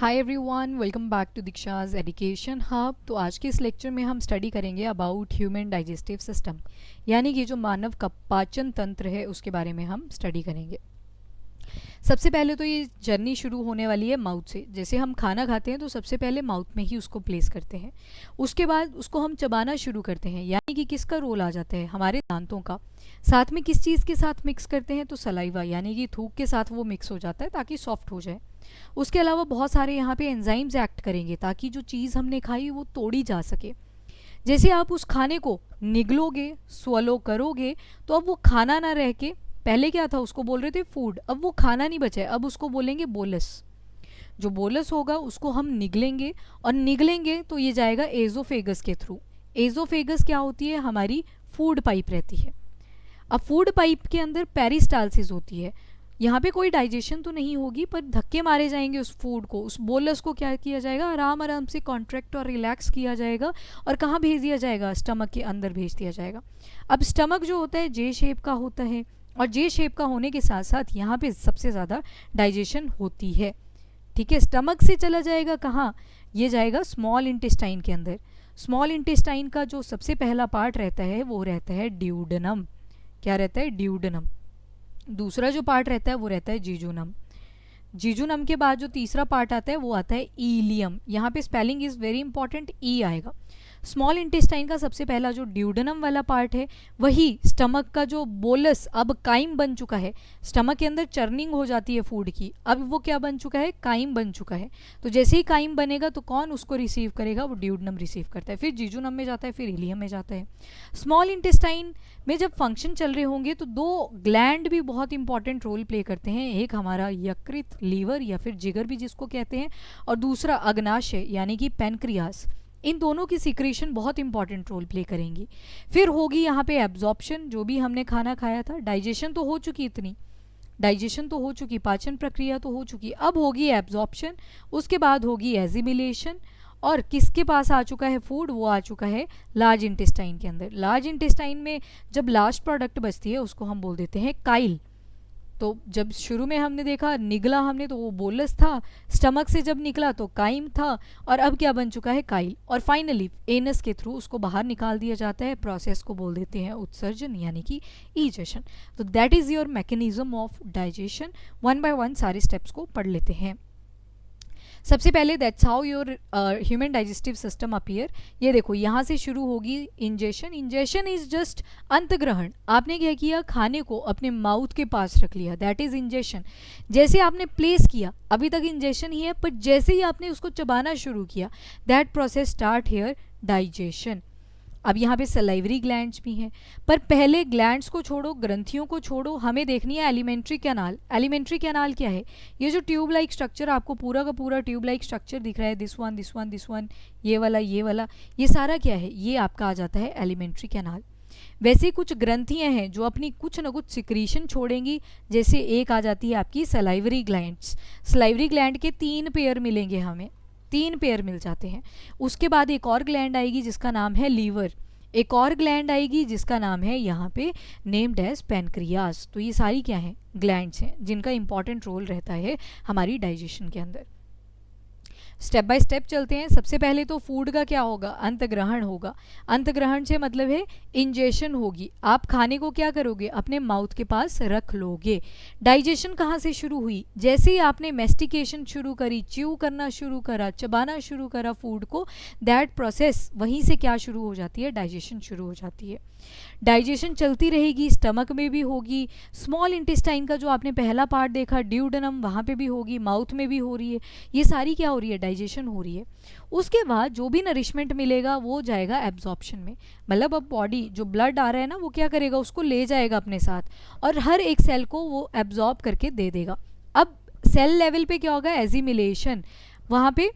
Hi everyone, welcome back to Diksha's education hub. तो आज के इस लेक्चर में हम स्टडी करेंगे अबाउट ह्यूमन डाइजेस्टिव सिस्टम, यानी कि जो मानव का पाचन तंत्र है उसके बारे में हम स्टडी करेंगे। सबसे पहले तो ये जर्नी शुरू होने वाली है माउथ से। जैसे हम खाना खाते हैं तो सबसे पहले माउथ में ही उसको प्लेस करते हैं, उसके बाद उसको हम चबाना शुरू करते हैं, यानी कि किसका रोल आ जाता है, हमारे दांतों का। साथ में किस चीज़ के साथ मिक्स करते हैं, तो सलाइवा यानी कि थूक के साथ वो मिक्स हो जाता है ताकि सॉफ्ट हो जाए। उसके अलावा बहुत सारे यहाँ पे एंजाइम्स एक्ट करेंगे ताकि जो चीज़ हमने खाई वो तोड़ी जा सके। जैसे आप उस खाने को निगलोगे, स्वलो करोगे, तो अब वो खाना ना रह के, पहले क्या था उसको बोल रहे थे फूड, अब वो खाना नहीं बचा है, अब उसको बोलेंगे बोलस। जो बोलस होगा उसको हम निगलेंगे, और निगलेंगे तो ये जाएगा एजोफेगस के थ्रू। एजोफेगस क्या होती है, हमारी फूड पाइप रहती है। अब फूड पाइप के अंदर पेरिस्टालसिस होती है। यहाँ पे कोई डाइजेशन तो नहीं होगी, पर धक्के मारे जाएंगे उस फूड को, उस बोलस को क्या किया जाएगा, आराम आराम से कॉन्ट्रैक्ट और रिलैक्स किया जाएगा, और कहाँ भेज दिया जाएगा, स्टमक के अंदर भेज दिया जाएगा। अब स्टमक जो होता है जे शेप का होता है, और जे शेप का होने के साथ साथ यहाँ पे सबसे ज़्यादा डाइजेशन होती है। ठीक है, स्टमक से चला जाएगा कहाँ, ये जाएगा स्मॉल इंटेस्टाइन के अंदर। स्मॉल इंटेस्टाइन का जो सबसे पहला पार्ट रहता है वो रहता है ड्यूडेनम। क्या रहता है, ड्यूडेनम। दूसरा जो पार्ट रहता है वो रहता है जीजूनम। जीजूनम के बाद जो तीसरा पार्ट आता है वो आता है ईलियम। यहाँ पे स्पेलिंग इज़ वेरी इंपॉर्टेंट, ई आएगा। स्मॉल इंटेस्टाइन का सबसे पहला जो ड्यूडेनम वाला पार्ट है वही स्टमक का जो बोलस अब काइम बन चुका है। स्टमक के अंदर चर्निंग हो जाती है फूड की, अब वो क्या बन चुका है, काइम बन चुका है। तो जैसे ही काइम बनेगा तो कौन उसको रिसीव करेगा, वो ड्यूडेनम रिसीव करता है, फिर जीजूनम में जाता है, फिर इलियम में जाता है। स्मॉल इंटेस्टाइन में जब फंक्शन चल रहे होंगे तो दो ग्लैंड भी बहुत इंपॉर्टेंट रोल प्ले करते हैं। एक हमारा यकृत, लीवर या फिर जिगर भी जिसको कहते हैं, और दूसरा अग्नाशय यानी कि पेनक्रियास। इन दोनों की सिक्रीशन बहुत इंपॉर्टेंट रोल प्ले करेंगी। फिर होगी यहाँ पे एब्जॉर्प्शन, जो भी हमने खाना खाया था। डाइजेशन तो हो चुकी, इतनी डाइजेशन तो हो चुकी, पाचन प्रक्रिया तो हो चुकी, अब होगी एब्जॉर्प्शन, उसके बाद होगी एजिमिलेशन, और किसके पास आ चुका है फूड, वो आ चुका है लार्ज इंटेस्टाइन के अंदर। लार्ज इंटेस्टाइन में जब लास्ट प्रोडक्ट बचती है उसको हम बोल देते हैं काइल। तो जब शुरू में हमने देखा निगला हमने तो वो बोलस था, स्टमक से जब निकला तो काइम था, और अब क्या बन चुका है, काइल। और फाइनली एनस के थ्रू उसको बाहर निकाल दिया जाता है। प्रोसेस को बोल देते हैं उत्सर्जन यानी कि ईजेशन। तो that is your mechanism of digestion. One by one सारे स्टेप्स को पढ़ लेते हैं। सबसे पहले that's how your human digestive system appear. ये देखो यहाँ से शुरू होगी इंजेशन। इंजेशन इज जस्ट अंतग्रहण। आपने क्या किया, खाने को अपने माउथ के पास रख लिया, दैट इज इंजेशन। जैसे आपने प्लेस किया, अभी तक इंजेशन ही है, पर जैसे ही आपने उसको चबाना शुरू किया, that process start here digestion. अब यहाँ पे सलाइवरी ग्लैंड्स भी हैं, पर पहले ग्लैंड्स को छोड़ो, ग्रंथियों को छोड़ो, हमें देखनी है एलिमेंट्री कैनाल। एलिमेंट्री कैनाल क्या है, ये जो ट्यूब लाइक स्ट्रक्चर आपको पूरा का पूरा ट्यूब लाइक स्ट्रक्चर दिख रहा है, this one this one this one, ये वाला ये वाला, ये सारा क्या है, ये आपका आ जाता है एलिमेंट्री कैनाल। वैसे कुछ ग्रंथियाँ हैं जो अपनी कुछ ना कुछ सिक्रीशन छोड़ेंगी। जैसे एक आ जाती है आपकी सलाइवरी ग्लैंड्स। सलाइवरी ग्लैंड के 3 पेयर मिलेंगे, हमें 3 पेयर मिल जाते हैं। उसके बाद एक और ग्लैंड आएगी जिसका नाम है लीवर। एक और ग्लैंड आएगी जिसका नाम है यहाँ पे नेम्ड एज पेनक्रियास। तो ये सारी क्या हैं, ग्लैंड्स हैं जिनका इंपॉर्टेंट रोल रहता है हमारी डाइजेशन के अंदर। स्टेप बाय स्टेप चलते हैं। सबसे पहले तो फूड का क्या होगा, अंतग्रहण होगा। अंतग्रहण से मतलब है इंजेशन होगी। आप खाने को क्या करोगे, अपने माउथ के पास रख लोगे। डाइजेशन कहाँ से शुरू हुई, जैसे ही आपने मेस्टिकेशन शुरू करी, च्यू करना शुरू करा, चबाना शुरू करा फूड को, दैट प्रोसेस वहीं से क्या शुरू हो जाती है, डाइजेशन शुरू हो जाती है। डाइजेशन चलती रहेगी, स्टमक में भी होगी, स्मॉल इंटेस्टाइन का जो आपने पहला पार्ट देखा ड्यूडेनम, वहाँ पे भी होगी, माउथ में भी हो रही है। ये सारी क्या हो रही है, डाइजेशन हो रही है। उसके बाद जो भी नरिशमेंट मिलेगा वो जाएगा एब्जॉर्प्शन में। मतलब अब बॉडी जो ब्लड आ रहा है ना, वो क्या करेगा, उसको ले जाएगा अपने साथ, और हर एक सेल को वो एब्जॉर्ब करके दे देगा। अब सेल लेवल पे क्या होगा, एजिमिलेशन, वहाँ पे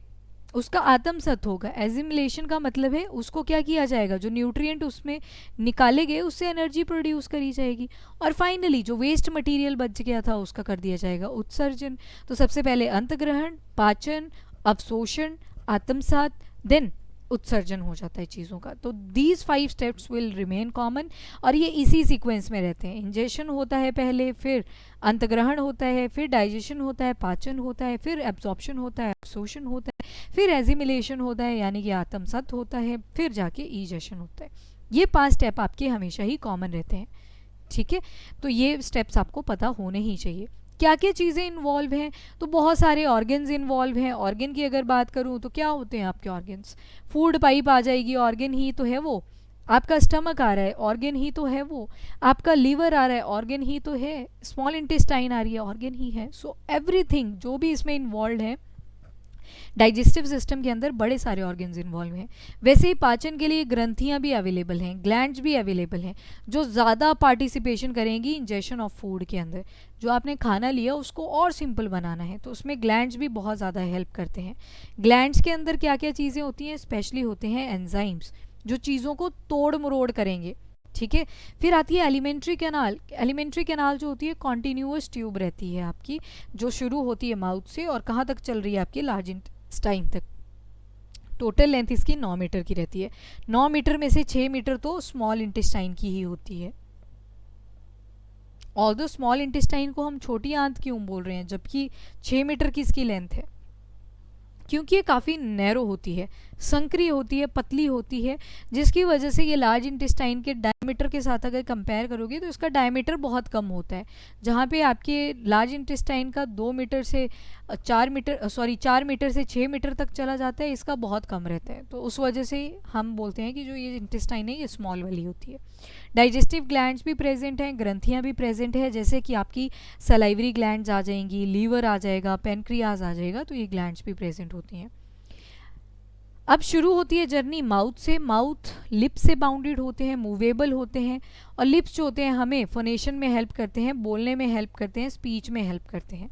उसका आत्मसत होगा। एजिमिलेशन का मतलब है उसको क्या किया जाएगा, जो न्यूट्रिएंट उसमें निकाले गए उससे एनर्जी प्रोड्यूस करी जाएगी, और फाइनली जो वेस्ट मटेरियल बच गया था उसका कर दिया जाएगा उत्सर्जन। तो सबसे पहले अंतग्रहण, पाचन, अवशोषण, आत्मसात, देन उत्सर्जन हो जाता है चीज़ों का। तो these 5 steps will remain common, और ये इसी सीक्वेंस में रहते हैं। इंजेशन होता है पहले, फिर अंतग्रहण होता है, फिर डाइजेशन होता है, पाचन होता है, फिर एब्जॉर्प्शन होता है, एब्सोर्प्शन होता है, फिर एजिमिलेशन होता है यानी कि आत्मसात होता है, फिर जाके ईजेशन होता है। ये 5 स्टेप आपके हमेशा ही कॉमन रहते हैं, ठीक है। तो ये स्टेप्स आपको पता होने ही चाहिए। क्या क्या चीज़ें इन्वॉल्व हैं, तो बहुत सारे ऑर्गन्स इन्वॉल्व हैं। ऑर्गन की अगर बात करूँ तो क्या होते हैं आपके ऑर्गन्स, फूड पाइप आ जाएगी, ऑर्गन ही तो है वो। आपका स्टमक आ रहा है, ऑर्गन ही तो है वो। आपका लीवर आ रहा है, ऑर्गन ही तो है। स्मॉल इंटेस्टाइन आ रही है, ऑर्गन ही है। सो एवरीथिंग जो भी इसमें इन्वॉल्व है, डाइजेस्टिव सिस्टम के अंदर बड़े सारे ऑर्गन्स इन्वॉल्व हैं। वैसे ही पाचन के लिए ग्रंथियां भी अवेलेबल हैं, ग्लैंड्स भी अवेलेबल हैं, जो ज़्यादा पार्टिसिपेशन करेंगी इंजेशन ऑफ फूड के अंदर। जो आपने खाना लिया उसको और सिंपल बनाना है, तो उसमें ग्लैंड्स भी बहुत ज़्यादा हेल्प करते हैं। ग्लैंड्स के अंदर क्या क्या चीज़ें होती हैं, स्पेशली होते हैं एंजाइम्स, जो चीज़ों को तोड़ मरोड़ करेंगे, ठीक है। फिर आती है एलिमेंट्री कैनाल। एलिमेंट्री कैनाल जो होती है कॉन्टिन्यूअस ट्यूब रहती है आपकी, जो शुरू होती है माउथ से और कहाँ तक चल रही है आपकी, लार्ज इंटेस्टाइन तक। टोटल लेंथ इसकी 9 मीटर की रहती है। 9 मीटर में से 6 मीटर तो स्मॉल इंटेस्टाइन की ही होती है। ऑल्दो स्मॉल इंटेस्टाइन को हम छोटी आंत क्यों बोल रहे हैं, जबकि 6 मीटर की इसकी लेंथ है, क्योंकि ये काफ़ी नैरो होती है, संकरी होती है, पतली होती है, जिसकी वजह से ये लार्ज इंटेस्टाइन के डायमीटर के साथ अगर कंपेयर करोगे तो इसका डायमीटर बहुत कम होता है। जहाँ पे आपके लार्ज इंटेस्टाइन का 2 मीटर से 4 मीटर 4 मीटर से 6 मीटर तक चला जाता है, इसका बहुत कम रहता है। तो उस वजह से हम बोलते हैं कि जो ये इंटेस्टाइन है ये स्मॉल वाली होती है। डाइजेस्टिव ग्लैंड्स भी प्रेजेंट हैं, ग्रंथियाँ भी प्रेजेंट है, जैसे कि आपकी सलाइवरी ग्लैंड्स आ जाएंगी, लीवर आ जाएगा, पेनक्रियाज आ जाएगा, तो ये ग्लैंड्स भी प्रेजेंट होती हैं। अब शुरू होती है जर्नी माउथ से। माउथ लिप्स से बाउंडेड होते हैं, मूवेबल होते हैं, और लिप्स जो होते हैं हमें फोनेशन में हेल्प करते हैं, बोलने में हेल्प करते हैं, स्पीच में हेल्प करते हैं।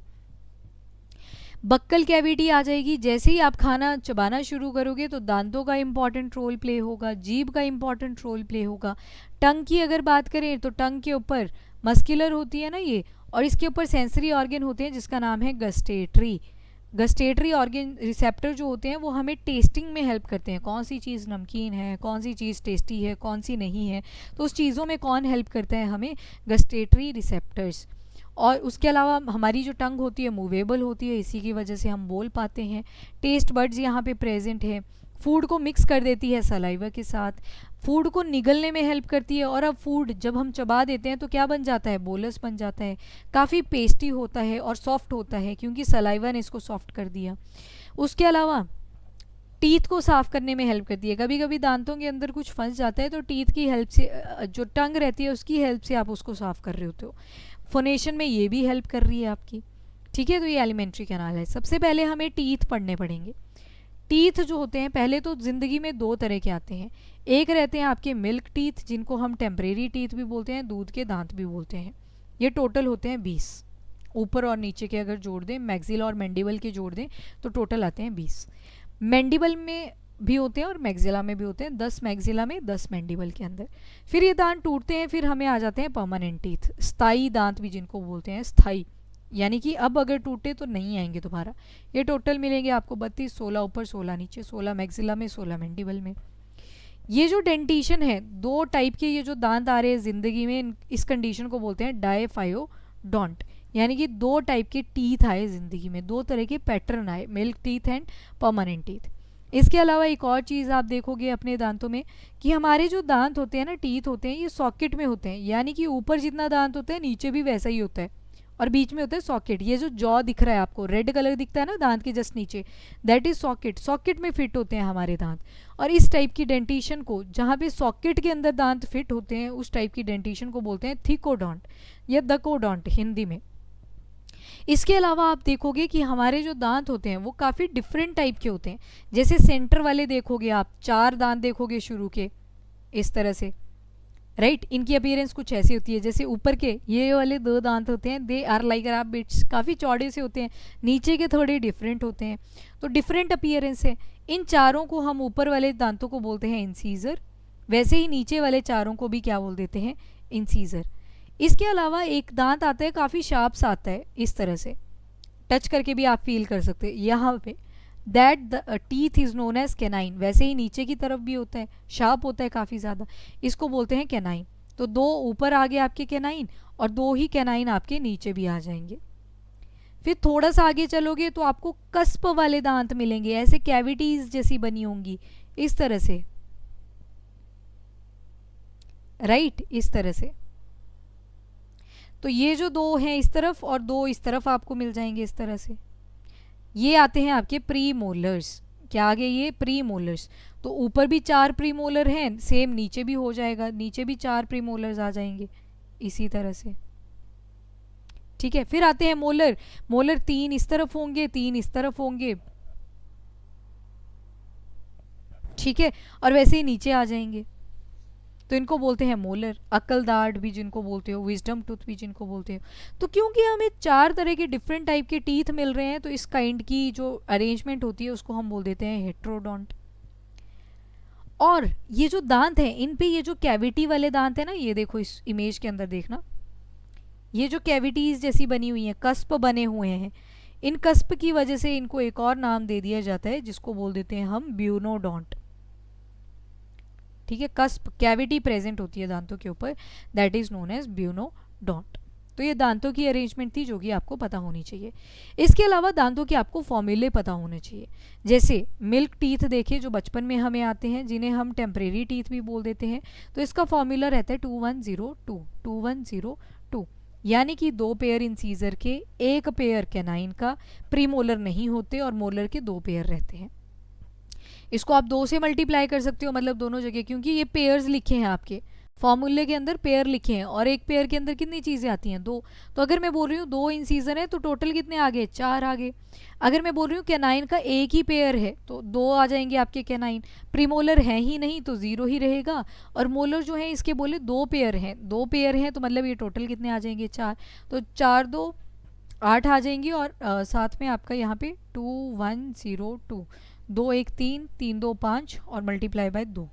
बक्कल कैविटी आ जाएगी। जैसे ही आप खाना चबाना शुरू करोगे तो दांतों का इंपॉर्टेंट रोल प्ले होगा, जीभ का इंपॉर्टेंट रोल प्ले होगा। टंग की अगर बात करें तो टंग के ऊपर मस्कुलर होती है ना ये, और इसके ऊपर सेंसरी ऑर्गन होते हैं जिसका नाम है गस्टेटरी। गस्टेटरी ऑर्गन रिसेप्टर जो होते हैं वो हमें टेस्टिंग में हेल्प करते हैं, कौन सी चीज़ नमकीन है, कौन सी चीज़ टेस्टी है, कौन सी नहीं है। तो उस चीज़ों में कौन हेल्प करता है हमें, गस्टेटरी रिसेप्टर्स। और उसके अलावा हमारी जो टंग होती है मूवेबल होती है, इसी की वजह से हम बोल पाते हैं। टेस्ट बड्स यहाँ पे प्रेजेंट है, फूड को मिक्स कर देती है सलाइवा के साथ, फूड को निगलने में हेल्प करती है। और अब फूड जब हम चबा देते हैं तो क्या बन जाता है, बोलस बन जाता है, काफ़ी पेस्टी होता है और सॉफ्ट होता है, क्योंकि सलाइवा ने इसको सॉफ्ट कर दिया। उसके अलावा टीथ को साफ करने में हेल्प करती है। कभी कभी दांतों के अंदर कुछ फंस जाता है तो टीथ की हेल्प से, जो टंग रहती है उसकी हेल्प से आप उसको साफ कर रहे होते हो। फोनेशन में ये भी हेल्प कर रही है आपकी, ठीक है। तो ये एलिमेंट्री कैनाल है। सबसे पहले हमें टीथ पढ़ने पड़ेंगे। टीथ जो होते हैं पहले तो ज़िंदगी में 2 तरह के आते हैं। एक रहते हैं आपके मिल्क टीथ, जिनको हम टेम्परेरी टीथ भी बोलते हैं, दूध के दांत भी बोलते हैं। ये टोटल होते हैं 20, ऊपर और नीचे के अगर जोड़ दें, मैक्सिला और मैंडिबल के जोड़ दें तो टोटल आते हैं 20। मैंडिबल में भी होते हैं और मैक्सिला में भी होते हैं, 10 मैक्सिला में, 10 मैंडिबल के अंदर। फिर ये दांत टूटते हैं, फिर हमें आ जाते हैं परमानेंट टीथ, स्थायी दांत भी जिनको बोलते हैं, स्थायी, यानी कि अब अगर टूटे तो नहीं आएंगे दोबारा। ये टोटल मिलेंगे आपको 32, 16 ऊपर 16 नीचे, 16 मैक्सिला में, 16 मैंडिबल में। ये जो डेंटिशन है, 2 टाइप के ये जो दांत आ रहे हैं ज़िंदगी में, इस कंडीशन को बोलते हैं डायफायोडोंट, यानी कि 2 टाइप के टीथ आए ज़िंदगी में, 2 तरह के पैटर्न आए, milk teeth and permanent teeth. इसके अलावा एक और चीज़ आप देखोगे अपने दांतों में कि हमारे जो दांत होते हैं ना, टीथ होते हैं, ये सॉकेट में होते हैं, यानी कि ऊपर जितना दांत होता है नीचे भी वैसा ही होता है, और बीच में होता है सॉकेट। ये जो जॉ दिख रहा है आपको, रेड कलर दिखता है ना दांत के जस्ट नीचे, दैट इज सॉकेट। सॉकेट में फिट होते हैं हमारे दांत। और इस टाइप की डेंटिशन को, जहाँ पे सॉकेट के अंदर दांत फिट होते हैं, उस टाइप की डेंटिशन को बोलते हैं थिकोडोंट या दकोडोंट हिंदी में। इसके अलावा आप देखोगे कि हमारे जो दांत होते हैं वो काफ़ी डिफरेंट टाइप के होते हैं। जैसे सेंटर वाले देखोगे आप, 4 दांत देखोगे शुरू के, इस तरह से, राइट। इनकी अपीयरेंस कुछ ऐसी होती है। जैसे ऊपर के ये वाले 2 दांत होते हैं, they are like rap bits, काफ़ी चौड़े से होते हैं। नीचे के थोड़े डिफरेंट होते हैं, तो डिफरेंट अपीयरेंस है। इन चारों को हम, ऊपर वाले दांतों को बोलते हैं इंसीजर, वैसे ही नीचे वाले चारों को भी क्या बोल देते हैं, इंसीजर। इसके अलावा एक दांत आता है, काफ़ी शार्प्स आता है, इस तरह से टच करके भी आप फील कर सकते हैं। यहाँ पे that the teeth is known as canine. वैसे ही नीचे की तरफ भी होता है, शार्प होता है काफ़ी ज़्यादा, इसको बोलते हैं कैनाइन। तो दो ऊपर आ गए आपके कैनाइन और दो ही कैनाइन आपके नीचे भी आ जाएंगे। फिर थोड़ा सा आगे चलोगे तो आपको कस्प वाले दांत मिलेंगे, ऐसे कैविटीज जैसी बनी होंगी इस तरह से, राइट, इस तरह से। तो ये जो दो हैं इस तरफ और दो इस तरफ आपको मिल जाएंगे इस तरह से। ये आते हैं आपके प्री मोलर्स। क्या आ गए ये? Pre molars. तो ऊपर भी 4 प्री मोलर हैं, सेम नीचे भी हो जाएगा, नीचे भी 4 प्री मोलर्स आ जाएंगे इसी तरह से, ठीक है। फिर आते हैं मोलर। मोलर 3 इस तरफ होंगे, 3 इस तरफ होंगे, ठीक है, और वैसे ही नीचे आ जाएंगे। तो इनको बोलते हैं मोलर। अक्ल दाढ़ भी जिनको बोलते हो, विजडम टूथ भी जिनको बोलते हो। तो क्योंकि हमें 4 तरह के डिफरेंट टाइप के टीथ मिल रहे हैं, तो इस काइंड की जो अरेंजमेंट होती है उसको हम बोल देते हैं हेट्रोडोंट। और ये जो दांत हैं, इन पे ये जो कैविटी वाले दांत है ना, ये देखो इस इमेज के अंदर देखना, ये जो कैविटीज जैसी बनी हुई हैं, कस्प बने हुए हैं, इन कस्प की वजह से इनको एक और नाम दे दिया जाता है जिसको बोल देते हैं हम ब्यूनोडोंट, ठीक है। कस्प कैविटी प्रेजेंट होती है दांतों के ऊपर, that is known as bunodont. तो ये दांतों की अरेंजमेंट थी जो कि आपको पता होनी चाहिए। इसके अलावा दांतों के आपको फॉर्मूले पता होने चाहिए। जैसे मिल्क टीथ देखे जो बचपन में हमें आते हैं, जिन्हें हम टेम्परेरी टीथ भी बोल देते हैं, तो इसका फॉर्मूला रहता है 2102 2102, यानी कि 2 पेयर इंसीजर के, 1 पेयर कैनाइन का, प्रीमोलर नहीं होते और मोलर के 2 पेयर रहते हैं। इसको आप 2 से मल्टीप्लाई कर सकते हो, मतलब दोनों जगह, क्योंकि ये पेयर्स लिखे हैं आपके फॉर्मूले के अंदर, पेयर लिखे हैं, और एक पेयर के अंदर कितनी चीज़ें आती हैं? 2। तो अगर मैं बोल रही हूँ 2 इंसीजर है तो टोटल कितने आ गए? 4 आ गए। अगर मैं बोल रही हूँ कैनाइन का एक ही पेयर है तो 2 आ जाएंगे आपके कैनाइन। प्रीमोलर है ही नहीं तो 0 ही रहेगा, और मोलर जो है इसके बोले 2 पेयर हैं, 2 पेयर हैं तो मतलब ये टोटल कितने आ जाएंगे? 4। तो 4 2 8 आ जाएंगी, और साथ में आपका यहाँ पे 2102, 2 1 3 3 2 5 और मल्टीप्लाई बाय 2,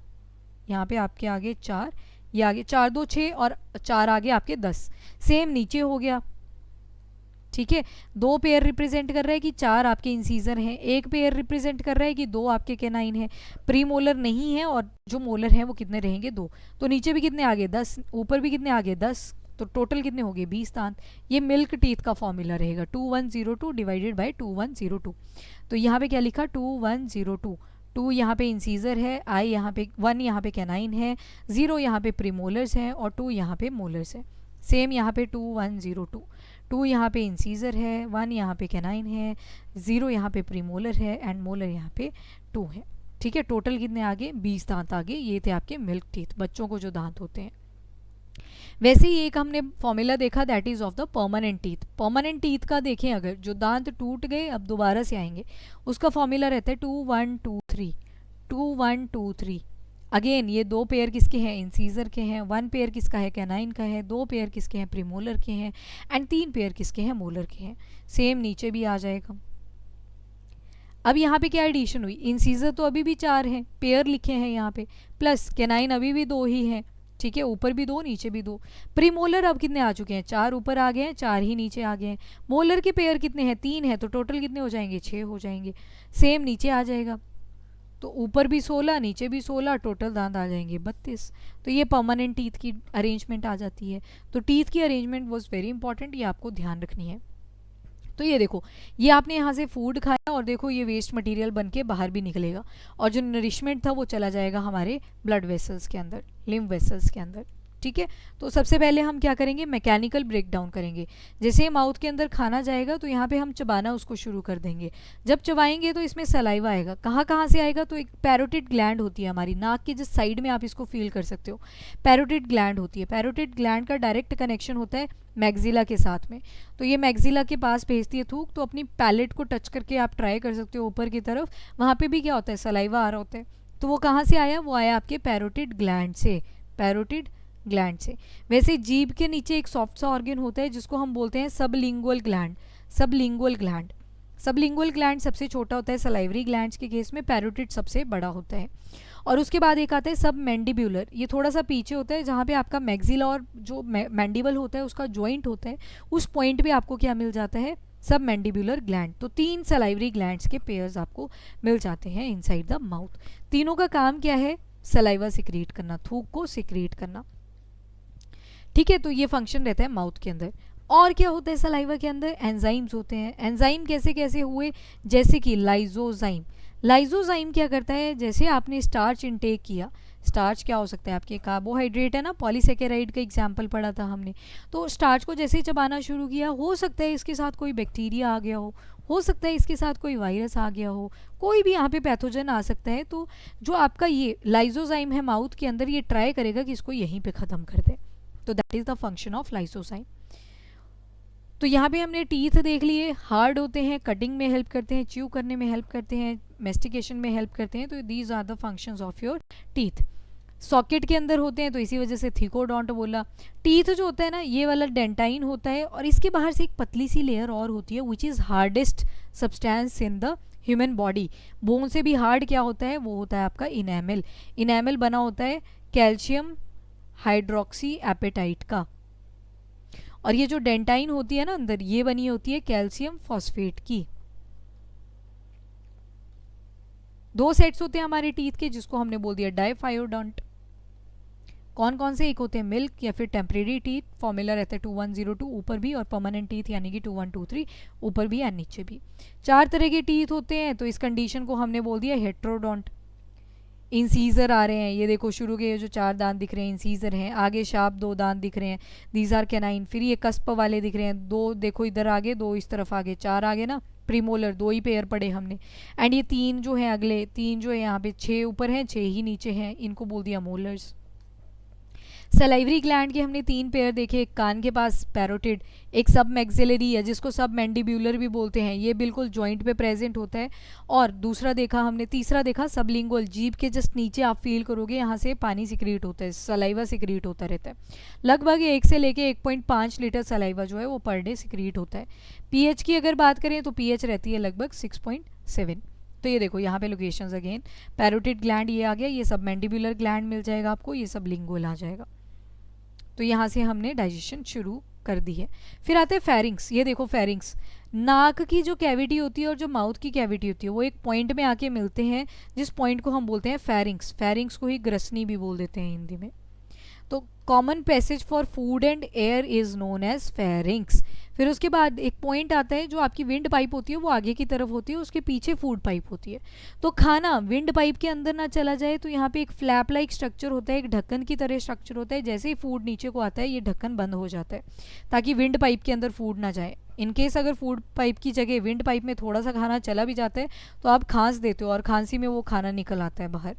यहाँ पे आपके आगे 4, ये आगे 4 2 6 और 4 आगे आपके 10, सेम नीचे हो गया, ठीक है। 2 पेयर रिप्रेजेंट कर रहा है कि 4 आपके इंसीजर हैं, 1 पेयर रिप्रेजेंट कर रहा है कि 2 आपके कैनाइन है, प्री मोलर नहीं है, और जो मोलर है वो कितने रहेंगे? 2। तो नीचे भी कितने आगे? 10, ऊपर भी कितने आगे? 10, तो टोटल कितने हो गए? 20 दांत। ये मिल्क टीथ का फॉर्मूला रहेगा 2102 डिवाइडेड बाय 2102। तो यहाँ पे क्या लिखा? 2102, 2 यहाँ पे इंसीजर है, आई यहाँ पे 1 यहाँ पे कैनाइन है, 0 यहाँ पे प्रीमोलर्स हैं और 2 यहाँ पे मोलर्स है। सेम यहाँ पे 2102, 2 यहाँ पे इंसीजर है, 1 यहाँ पे कैनाइन है, 0 यहाँ पे प्रीमोलर है एंड मोलर यहाँ पे 2 है, ठीक है। टोटल कितने आगे? 20 दांत आगे। ये थे आपके मिल्क टीथ, बच्चों को जो दांत होते हैं। वैसे ही एक हमने फॉर्मूला देखा, that is of the permanent teeth. Permanent teeth का देखें, अगर जो दांत टूट गए अब दोबारा से आएंगे, उसका फॉर्मूला रहता है 2123 2123। अगेन ये 2 पेयर किसके हैं? इंसीजर के हैं, 1 पेयर किसका है? कैनाइन का है, 2 पेयर किसके हैं? प्रीमोलर के हैं, एंड 3 पेयर किसके हैं? मोलर के हैं। सेम नीचे भी आ जाएगा। अब यहाँ पे क्या एडिशन हुई? इंसीजर तो अभी भी 4 हैं, पेयर लिखे हैं यहाँ पे, प्लस कैनाइन अभी भी 2 ही हैं, ठीक है, ऊपर भी 2 नीचे भी 2। प्रीमोलर अब कितने आ चुके हैं? 4 ऊपर आ गए हैं, 4 ही नीचे आ गए हैं। मोलर के पेयर कितने हैं? 3 हैं, तो टोटल कितने हो जाएंगे? 6 हो जाएंगे। सेम नीचे आ जाएगा, तो ऊपर भी 16 नीचे भी 16, टोटल दांत आ जाएंगे 32। तो ये परमानेंट टीथ की अरेंजमेंट आ जाती है। तो टीथ की अरेंजमेंट वॉज वेरी इंपॉर्टेंट, ये आपको ध्यान रखनी है। तो ये देखो, ये आपने यहाँ से फूड खाया और देखो ये वेस्ट मटेरियल बन के बाहर भी निकलेगा, और जो नरिशमेंट था वो चला जाएगा हमारे ब्लड वेसल्स के अंदर, लिम्फ वेसल्स के अंदर, ठीक है। तो सबसे पहले हम क्या करेंगे? मैकेनिकल ब्रेक डाउन करेंगे। जैसे माउथ के अंदर खाना जाएगा तो यहाँ पे हम चबाना उसको शुरू कर देंगे। जब चबाएंगे तो इसमें सलाइवा आएगा। कहाँ कहाँ से आएगा? तो एक पैरोटिड ग्लैंड होती है हमारी नाक की जिस साइड में, आप इसको फील कर सकते हो, पैरोटिड ग्लैंड होती है। पैरोटिड ग्लैंड का डायरेक्ट कनेक्शन होता है मैग्जिला के साथ में, तो ये मैग्जिला के पास भेजती है थूक। तो अपनी पैलेट को टच करके आप ट्राई कर सकते हो ऊपर की तरफ, वहाँ पे भी क्या होता है? सलाइवा आ रहा होता है। तो वो कहाँ से आया? वो आया आपके पैरोटिड ग्लैंड से, पैरोटिड ग्लैंड से। वैसे जीभ के नीचे एक सॉफ्ट सा ऑर्गन होता है जिसको हम बोलते हैं sublingual gland. Sublingual gland, sublingual gland सबसे छोटा होता है सलाइवरी ग्लैंड्स के केस में, पैरोटिड सबसे बड़ा होता है। और उसके बाद एक आता है सब मैंडिब्यूलर, ये थोड़ा सा पीछे होता है, जहाँ पे आपका मैग्जिला और जो मैंडिबल होता है उसका जॉइंट होता है, उस पॉइंट पे आपको क्या मिल जाता है? सब मैंडिबुलर ग्लैंड। तो 3 सलाइवरी ग्लैंड्स के पेयर्स आपको मिल जाते हैं इनसाइड द माउथ। तीनों का काम क्या है? सलाइवा सिक्रीट करना, थूक को सिक्रीट करना। ठीक है, तो ये फंक्शन रहता है माउथ के अंदर। और क्या होता है सलाइवा के अंदर? एंजाइम्स होते हैं। एंजाइम कैसे कैसे हुए? जैसे कि लाइजोजाइम। लाइजोजाइम क्या करता है? जैसे आपने स्टार्च इनटेक किया, स्टार्च क्या हो सकता है? आपके कार्बोहाइड्रेट है ना, पॉलीसेकेराइड का एग्जाम्पल पढ़ा था हमने। तो स्टार्च को जैसे ही चबाना शुरू किया, हो सकता है इसके साथ कोई बैक्टीरिया आ गया हो सकता है इसके साथ कोई वायरस आ गया हो, कोई भी यहाँ पे पैथोजन आ सकता है। तो जो आपका ये लाइजोजाइम है माउथ के अंदर, ये ट्राई करेगा कि इसको यहीं पे ख़त्म कर दे। तो that is the function of lysozyme. तो यहाँ पे हमने टीथ देख लिए, हार्ड होते हैं, कटिंग में हेल्प करते हैं, च्यू करने में हेल्प करते हैं, मेस्टिकेशन में हेल्प करते हैं। तो these are the functions of your teeth. Socket के अंदर होते हैं, तो इसी वजह से थिकोडोंट बोला। टीथ जो होता है ना, ये वाला डेंटाइन होता है, और इसके बाहर से एक पतली सी लेयर और होती है, which is hardest substance in the human body. Bone से भी हार्ड क्या होता है? वो होता है आपका इनेमल। इनेमल बना होता है कैल्शियम हाइड्रोक्सी एपेटाइट का, और ये जो डेंटाइन होती है ना अंदर, ये बनी होती है कैल्शियम फॉस्फेट की। 2 सेट्स होते हैं हमारे टीथ के, जिसको हमने बोल दिया डाइफायोडोंट। कौन कौन से? एक होते हैं मिल्क या फिर टेम्परेरी टीथ, फॉर्मूला रहता है 2102 ऊपर भी, और परमानेंट टीथ यानी कि 2123 ऊपर भी या नीचे भी। 4 तरह के टीथ होते हैं, तो इस कंडीशन को हमने बोल दिया हेट्रोडोंट। इंसीजर आ रहे हैं, ये देखो शुरू के जो 4 दांत दिख रहे हैं इंसीजर हैं, आगे शार्प 2 दांत दिख रहे हैं, दीज आर कैनाइन। फिर ये कस्प वाले दिख रहे हैं, 2 देखो इधर आगे, 2 इस तरफ आगे, 4 आगे ना, प्रीमोलर 2 ही पेयर पड़े हमने। एंड ये 3 जो हैं अगले 3 जो है यहाँ पे 6 ऊपर हैं 6 ही नीचे हैं, इनको बोल दिया मोलर्स। सलाइवरी ग्लैंड के हमने 3 पेयर देखे, एक कान के पास पैरोटिड, एक सब मैक्सिलरी है जिसको सब मैंडिब्यूलर भी बोलते हैं, ये बिल्कुल जॉइंट पे प्रेजेंट होता है। और दूसरा देखा हमने, तीसरा देखा सबलिंगुअल, जीभ के जस्ट नीचे आप फील करोगे यहाँ से पानी सिक्रीट होता है, सलाइवा सिक्रीट होता रहता है। लगभग 1 से लेके 1.5 लीटर सलाइवा जो है वो पर डे सिक्रीट होता है। पीएच की अगर बात करें तो पीएच रहती है लगभग 6.7। तो ये देखो यहाँ पे लोकेशंस अगेन, पैरोटिड ग्लैंड ये आ गया, ये सब मैंडिब्यूलर ग्लैंड मिल जाएगा आपको, ये सब लिंगुअल आ जाएगा। तो यहाँ से हमने डाइजेशन शुरू कर दी है। फिर आते हैं फेरिंग्स। ये देखो फेरिंग्स, नाक की जो कैविटी होती है और जो माउथ की कैविटी होती है वो एक पॉइंट में आके मिलते हैं, जिस पॉइंट को हम बोलते हैं फेरिंग्स। फेरिंग्स को ही ग्रसनी भी बोल देते हैं हिंदी में। तो common passage for food and air is known as pharynx. फिर उसके बाद एक पॉइंट आता है, जो आपकी विंड पाइप होती है वो आगे की तरफ होती है, उसके पीछे फूड पाइप होती है। तो खाना विंड पाइप के अंदर ना चला जाए, तो यहाँ पे एक फ्लैप लाइक स्ट्रक्चर होता है, एक ढक्कन की तरह स्ट्रक्चर होता है। जैसे ही फूड नीचे को आता है, ये ढक्कन बंद हो जाता है ताकि विंड पाइप के अंदर फूड ना जाए। इनकेस अगर फूड पाइप की जगह विंड पाइप में थोड़ा सा खाना चला भी जाता है, तो आप खांस देते हो और खांसी में वो खाना निकल आता है बाहर।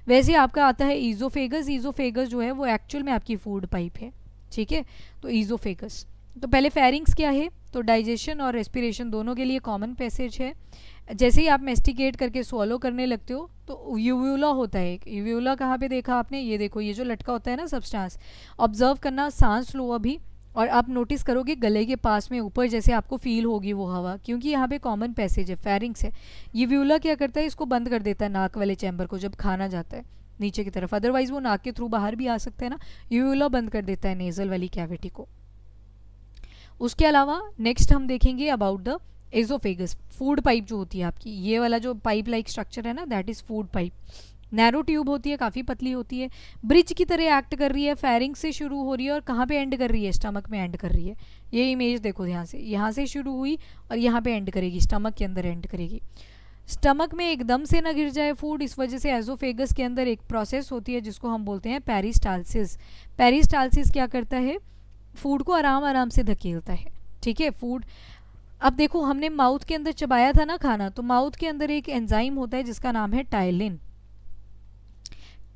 वैसे आपका आता है ईजोफेगस। ईजोफेगस जो है वो एक्चुअल में आपकी फूड पाइप है, ठीक है। तो ईजोफेगस, तो पहले फेरिंग्स क्या है? तो डाइजेशन और रेस्पिरेशन दोनों के लिए कॉमन पैसेज है। जैसे ही आप मेस्टिकेट करके स्वॉलो करने लगते हो, तो यूव्यूला होता है एक। यूव्यूला कहाँ पे देखा आपने? ये देखो, ये जो लटका होता है ना सब्सटेंस, ऑब्जर्व करना, सांस लो अभी, और आप नोटिस करोगे गले के पास में ऊपर जैसे आपको फील होगी वो हवा, क्योंकि यहाँ पे कॉमन पैसेज है, फेरिंग्स है। यूव्यूला क्या करता है? इसको बंद कर देता है नाक वाले चैम्बर को जब खाना जाता है नीचे की तरफ, अदरवाइज वो नाक के थ्रू बाहर भी आ सकता है ना, यूव्यूला बंद कर देता है नेजल वाली कैविटी को। उसके अलावा नेक्स्ट हम देखेंगे अबाउट द एजोफेगस। फूड पाइप जो होती है आपकी, ये वाला जो पाइप लाइक स्ट्रक्चर है ना, that is food pipe. Narrow tube होती है, काफ़ी पतली होती है, ब्रिज की तरह एक्ट कर रही है, फेरिंग से शुरू हो रही है और कहाँ पे एंड कर रही है? स्टमक में एंड कर रही है। ये इमेज देखो ध्यान से, यहाँ से शुरू हुई और यहाँ पे एंड करेगी, स्टमक के अंदर एंड करेगी। स्टमक में एकदम से ना गिर जाए फूड, इस वजह से एजोफेगस के अंदर एक प्रोसेस होती है जिसको हम बोलते हैं पेरिस्टाल्सिस। पेरिस्टाल्सिस क्या करता है? फूड को आराम आराम से धकेलता है, ठीक है। फूड, अब देखो हमने माउथ के अंदर चबाया था ना खाना, तो माउथ के अंदर एक एंजाइम होता है जिसका नाम है टाइलिन।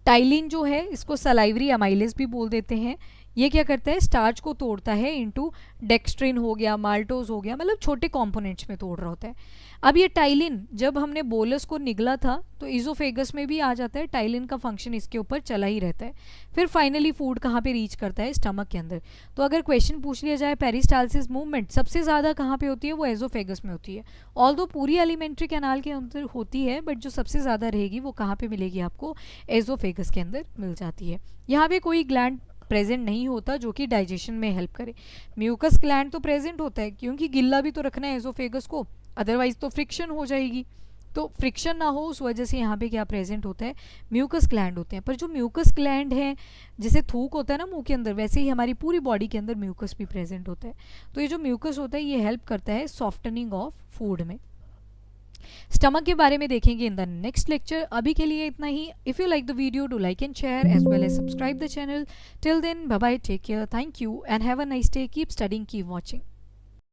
टाइलिन जो है इसको सलाइवरी अमाइलेज भी बोल देते हैं। ये क्या करता है? स्टार्च को तोड़ता है इनटू डेक्स्ट्रिन हो गया, माल्टोज हो गया, मतलब छोटे कंपोनेंट्स में तोड़ रहा होता है। अब ये टाइलिन जब हमने बोलस को निगला था तो इजोफेगस में भी आ जाता है, टाइलिन का फंक्शन इसके ऊपर चला ही रहता है। फिर फाइनली फूड कहाँ पे रीच करता है? स्टमक के अंदर। तो अगर क्वेश्चन पूछ लिया जाए पेरिस्टाल्सिस मूवमेंट सबसे ज़्यादा कहाँ पे होती है? वो एजोफेगस में होती है। ऑल्दो पूरी एलिमेंट्री कैनाल के अंदर होती है, बट जो सबसे ज़्यादा रहेगी वो कहाँ पे मिलेगी आपको? एजोफेगस के अंदर मिल जाती है। यहाँ पे कोई ग्लैंड प्रेजेंट नहीं होता जो कि डाइजेशन में हेल्प करे। म्यूकस ग्लैंड तो प्रेजेंट होता है क्योंकि गिल्ला भी तो रखना है एसोफेगस को, अदरवाइज तो फ्रिक्शन हो जाएगी। तो फ्रिक्शन ना हो उस वजह से यहाँ पे क्या प्रेजेंट होता है, म्यूकस ग्लैंड होते हैं। पर जो म्यूकस ग्लैंड है, जैसे थूक होता है ना मुंह के अंदर, वैसे ही हमारी पूरी बॉडी के अंदर म्यूकस भी प्रेजेंट होता है। तो ये जो म्यूकस होता है ये हेल्प करता है सॉफ्टनिंग ऑफ फूड में। स्टमक के बारे में देखेंगे इन द नेक्स्ट लेक्चर। अभी के लिए इतना ही। If you like the video, do like and share as well as subscribe the channel. Till then, bye bye, take care, thank you and have a nice day, keep studying, keep watching.